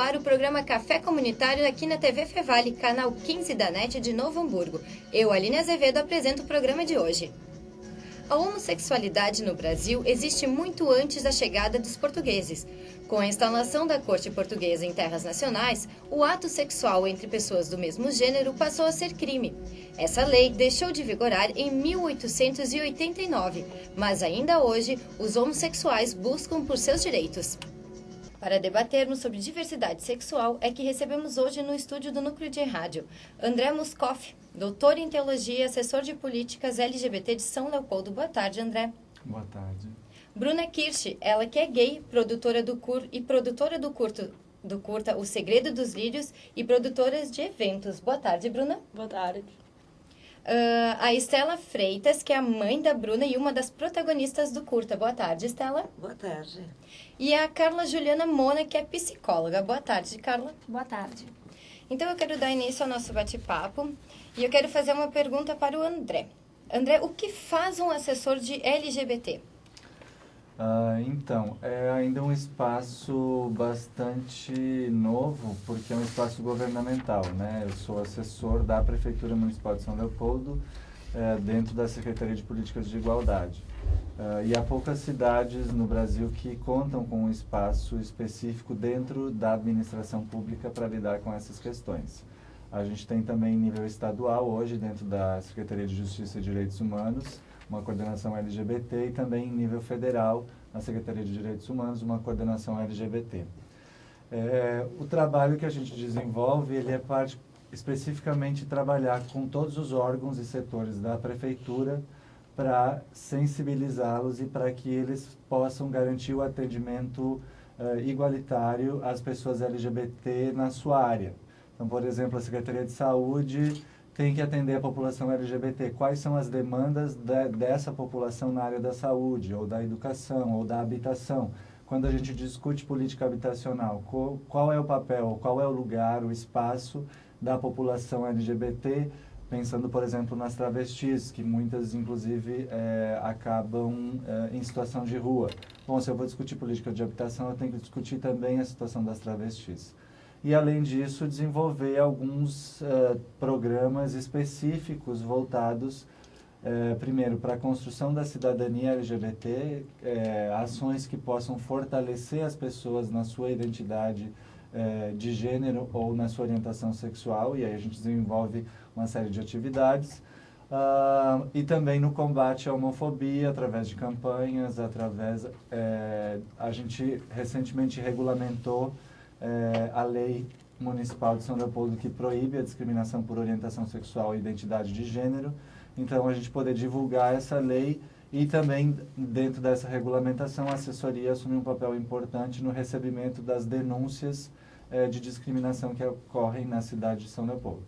ar o programa Café Comunitário aqui na TV Fevale, canal 15 da NET de Novo Hamburgo. Eu, Aline Azevedo, apresento o programa de hoje. A homossexualidade no Brasil existe muito antes da chegada dos portugueses. Com a instalação da corte portuguesa em terras nacionais, o ato sexual entre pessoas do mesmo gênero passou a ser crime. Essa lei deixou de vigorar em 1889, mas ainda hoje os homossexuais buscam por seus direitos. Para debatermos sobre diversidade sexual, é que recebemos hoje no estúdio do Núcleo de Rádio André Muscoff, doutor em teologia e assessor de políticas LGBT de São Leopoldo. Boa tarde, André. Boa tarde. Bruna Kirsch, ela que é gay, produtora do curta O Segredo dos Lírios e produtora de eventos. Boa tarde, Bruna. Boa tarde. A Estela Freitas, que é a mãe da Bruna e uma das protagonistas do curta. Boa tarde, Estela. Boa tarde. E a Carla Juliana Mona, que é psicóloga. Boa tarde, Carla. Boa tarde. Então, eu quero dar início ao nosso bate-papo e eu quero fazer uma pergunta para o André. André, o que faz um assessor de LGBT? Então, é ainda um espaço bastante novo, porque é um espaço governamental, né? Eu sou assessor da Prefeitura Municipal de São Leopoldo, dentro da Secretaria de Políticas de Igualdade. E há poucas cidades no Brasil que contam com um espaço específico dentro da administração pública para lidar com essas questões. A gente tem também em nível estadual, hoje, dentro da Secretaria de Justiça e Direitos Humanos, uma coordenação LGBT, e também em nível federal, na Secretaria de Direitos Humanos, uma coordenação LGBT. O trabalho que a gente desenvolve, ele é especificamente trabalhar com todos os órgãos e setores da Prefeitura para sensibilizá-los e para que eles possam garantir o atendimento igualitário às pessoas LGBT na sua área. Então, por exemplo, a Secretaria de Saúde tem que atender a população LGBT. Quais são as demandas dessa população na área da saúde, ou da educação, ou da habitação? Quando a gente discute política habitacional, qual é o papel, qual é o lugar, o espaço da população LGBT, pensando, por exemplo, nas travestis, que muitas, inclusive, acabam em situação de rua. Bom, se eu vou discutir política de habitação, eu tenho que discutir também a situação das travestis. E, além disso, desenvolver alguns programas específicos voltados, primeiro, para a construção da cidadania LGBT, ações que possam fortalecer as pessoas na sua identidade de gênero ou na sua orientação sexual, e aí a gente desenvolve uma série de atividades. E também no combate à homofobia, através de campanhas, a gente recentemente regulamentou a lei municipal de São Leopoldo, que proíbe a discriminação por orientação sexual e identidade de gênero. Então, a gente poder divulgar essa lei e também, dentro dessa regulamentação, a assessoria assume um papel importante no recebimento das denúncias de discriminação que ocorrem na cidade de São Leopoldo.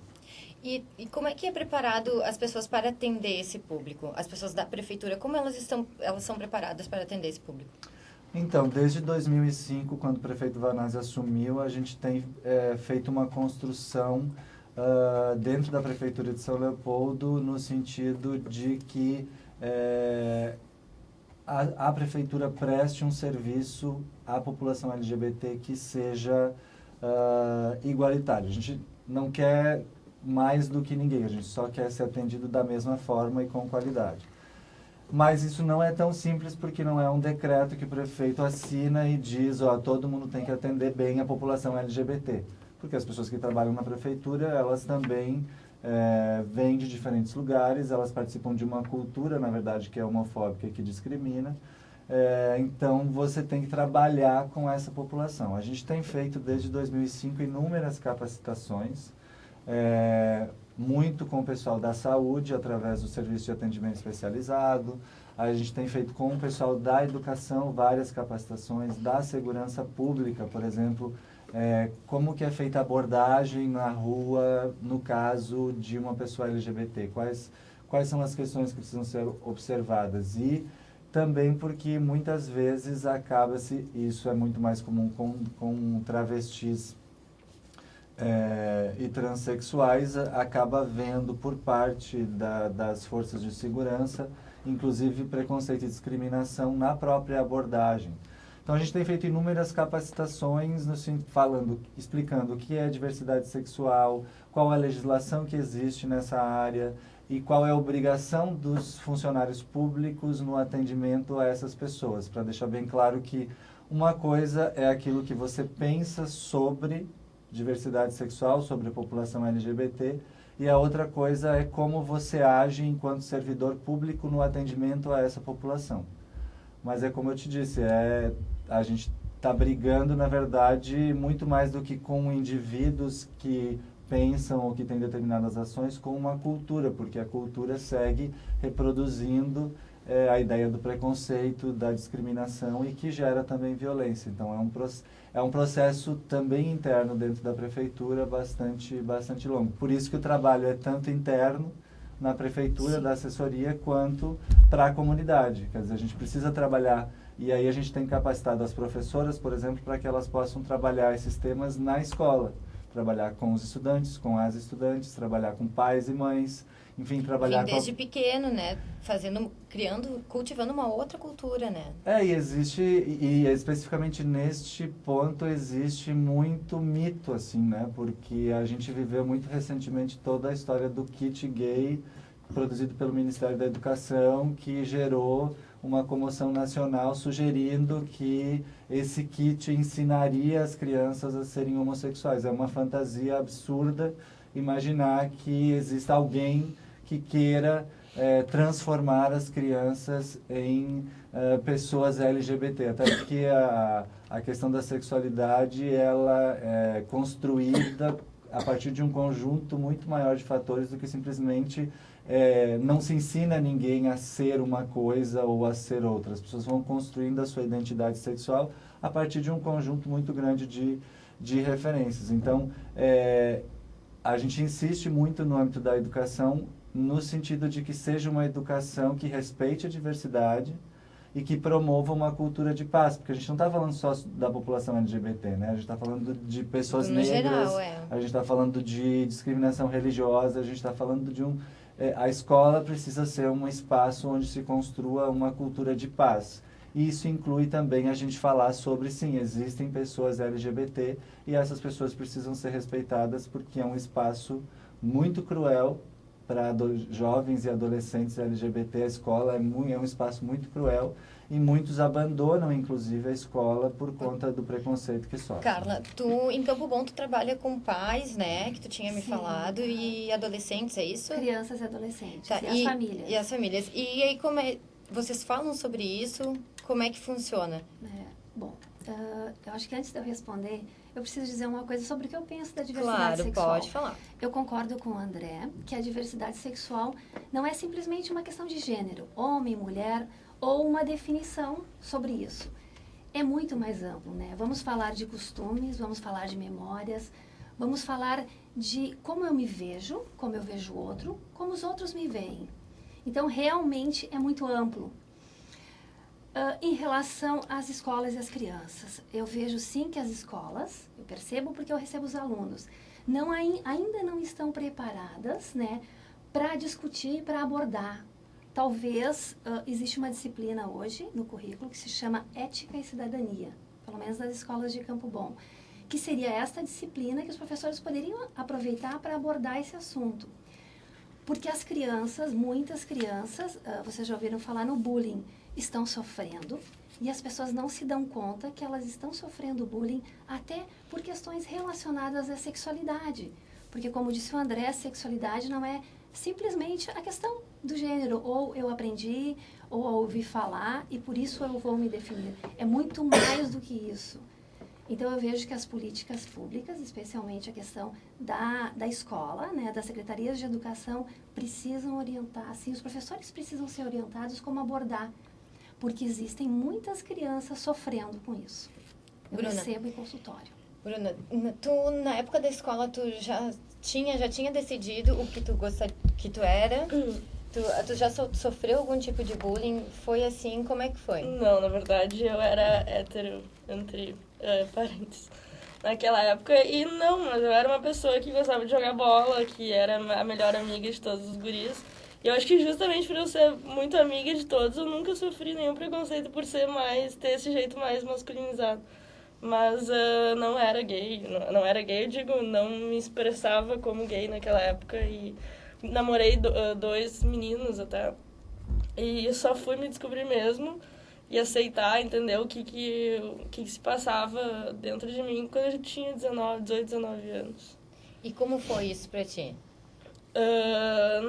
E como é que é preparado as pessoas para atender esse público? As pessoas da prefeitura, como elas são preparadas para atender esse público? Então, desde 2005, quando o prefeito Vanazzi assumiu, a gente tem feito uma construção dentro da Prefeitura de São Leopoldo, no sentido de que a Prefeitura preste um serviço à população LGBT que seja igualitário. A gente não quer mais do que ninguém, a gente só quer ser atendido da mesma forma e com qualidade. Mas isso não é tão simples, porque não é um decreto que o prefeito assina e diz, todo mundo tem que atender bem a população LGBT. Porque as pessoas que trabalham na prefeitura, elas também vêm de diferentes lugares, elas participam de uma cultura, na verdade, que é homofóbica e que discrimina. Então, você tem que trabalhar com essa população. A gente tem feito, desde 2005, inúmeras capacitações, muito com o pessoal da saúde, através do serviço de atendimento especializado. A gente tem feito com o pessoal da educação várias capacitações, da segurança pública, por exemplo, como que é feita a abordagem na rua no caso de uma pessoa LGBT, quais são as questões que precisam ser observadas. E também porque muitas vezes acaba-se, isso é muito mais comum com travestis e transexuais, acaba havendo por parte das forças de segurança, inclusive preconceito e discriminação na própria abordagem. Então, Então, a gente tem feito inúmeras capacitações, explicando o que é diversidade sexual, qual é a legislação que existe nessa área e qual é a obrigação dos funcionários públicos no atendimento a essas pessoas, para deixar bem claro que uma coisa é aquilo que você pensa sobre diversidade sexual, sobre a população LGBT, e a outra coisa é como você age enquanto servidor público no atendimento a essa população. Mas é como eu te disse, a gente está brigando, na verdade, muito mais do que com indivíduos que pensam ou que têm determinadas ações, com uma cultura, porque a cultura segue reproduzindo a ideia do preconceito, da discriminação e que gera também violência. Então, é um processo também interno dentro da prefeitura bastante longo. Por isso que o trabalho é tanto interno na prefeitura, da assessoria, quanto para a comunidade. Quer dizer, a gente precisa trabalhar, e aí a gente tem capacitado as professoras, por exemplo, para que elas possam trabalhar esses temas na escola. Trabalhar com os estudantes, com as estudantes, trabalhar com pais e mães, enfim, trabalhar desde pequeno, né? Cultivando uma outra cultura, né? E especificamente neste ponto existe muito mito, assim, né? Porque a gente viveu muito recentemente toda a história do kit gay produzido pelo Ministério da Educação, que gerou uma comoção nacional sugerindo que esse kit ensinaria as crianças a serem homossexuais. É uma fantasia absurda imaginar que exista alguém que queira transformar as crianças em pessoas LGBT. Até porque a questão da sexualidade ela é construída a partir de um conjunto muito maior de fatores do que simplesmente não se ensina ninguém a ser uma coisa ou a ser outra. As pessoas vão construindo a sua identidade sexual a partir de um conjunto muito grande de referências. Então, a gente insiste muito no âmbito da educação, no sentido de que seja uma educação que respeite a diversidade e que promova uma cultura de paz, porque a gente não está falando só da população LGBT, né? A gente está falando de pessoas negras, geral, a gente está falando de discriminação religiosa, a gente está falando de a escola precisa ser um espaço onde se construa uma cultura de paz. E isso inclui também a gente falar sobre, sim, existem pessoas LGBT e essas pessoas precisam ser respeitadas porque é um espaço muito cruel para jovens e adolescentes LGBT. A escola é um espaço muito cruel e muitos abandonam, inclusive, a escola por conta do preconceito que sofrem. Carla, em Campo Bom, tu trabalha com pais, né? Que tu tinha me falado, e adolescentes, é isso? Crianças e adolescentes, tá, e as famílias. E as famílias. E aí, vocês falam sobre isso? Como é que funciona? Eu acho que antes de eu responder, eu preciso dizer uma coisa sobre o que eu penso da diversidade sexual. Claro, pode falar. Eu concordo com o André que a diversidade sexual não é simplesmente uma questão de gênero, homem, mulher, ou uma definição sobre isso. É muito mais amplo, né? Vamos falar de costumes, vamos falar de memórias, vamos falar de como eu me vejo, como eu vejo o outro, como os outros me veem. Então, realmente é muito amplo. Em relação às escolas e às crianças, eu vejo sim que as escolas, eu percebo porque eu recebo os alunos, ainda não estão preparadas, né, para discutir, para abordar. Talvez existe uma disciplina hoje no currículo que se chama Ética e Cidadania, pelo menos nas escolas de Campo Bom, que seria esta disciplina que os professores poderiam aproveitar para abordar esse assunto. Porque as crianças, muitas crianças, vocês já ouviram falar no bullying, estão sofrendo e as pessoas não se dão conta que elas estão sofrendo bullying até por questões relacionadas à sexualidade. Porque, como disse o André, a sexualidade não é simplesmente a questão do gênero. Ou eu aprendi, ou ouvi falar e por isso eu vou me definir. É muito mais do que isso. Então, eu vejo que as políticas públicas, especialmente a questão da escola, né, das secretarias de educação, precisam orientar, sim, os professores precisam ser orientados como abordar, porque existem muitas crianças sofrendo com isso. Eu recebo em consultório. Bruna, tu, na época da escola, tu já tinha decidido o que tu gostaria, que tu era? Tu já sofreu algum tipo de bullying? Foi assim? Como é que foi? Não, na verdade, eu era hétero, entre parentes, naquela época. Mas eu era uma pessoa que gostava de jogar bola, que era a melhor amiga de todos os guris. E eu acho que justamente por eu ser muito amiga de todos, eu nunca sofri nenhum preconceito por ter esse jeito mais masculinizado. Mas não era gay, não era gay, eu digo, não me expressava como gay naquela época e namorei 2 meninos até. E só fui me descobrir mesmo e aceitar, entender o que se passava dentro de mim quando eu tinha 18, 19 anos. E como foi isso pra ti?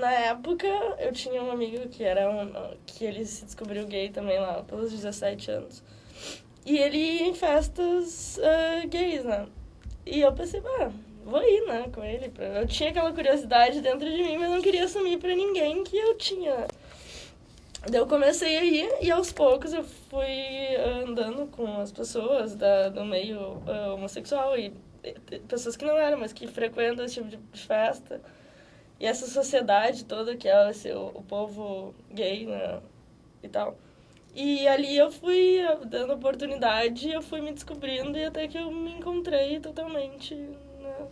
Na época, eu tinha um amigo que ele se descobriu gay também lá, pelos 17 anos. E ele ia em festas gays, né? E eu pensei, vou ir, né, com ele. Eu tinha aquela curiosidade dentro de mim, mas não queria assumir pra ninguém que eu tinha. Daí eu comecei a ir e aos poucos eu fui andando com as pessoas do meio homossexual e pessoas que não eram, mas que frequentam esse tipo de festa. E essa sociedade toda que é o povo gay, né, e tal. E ali eu fui dando oportunidade, eu fui me descobrindo e até que eu me encontrei totalmente, né,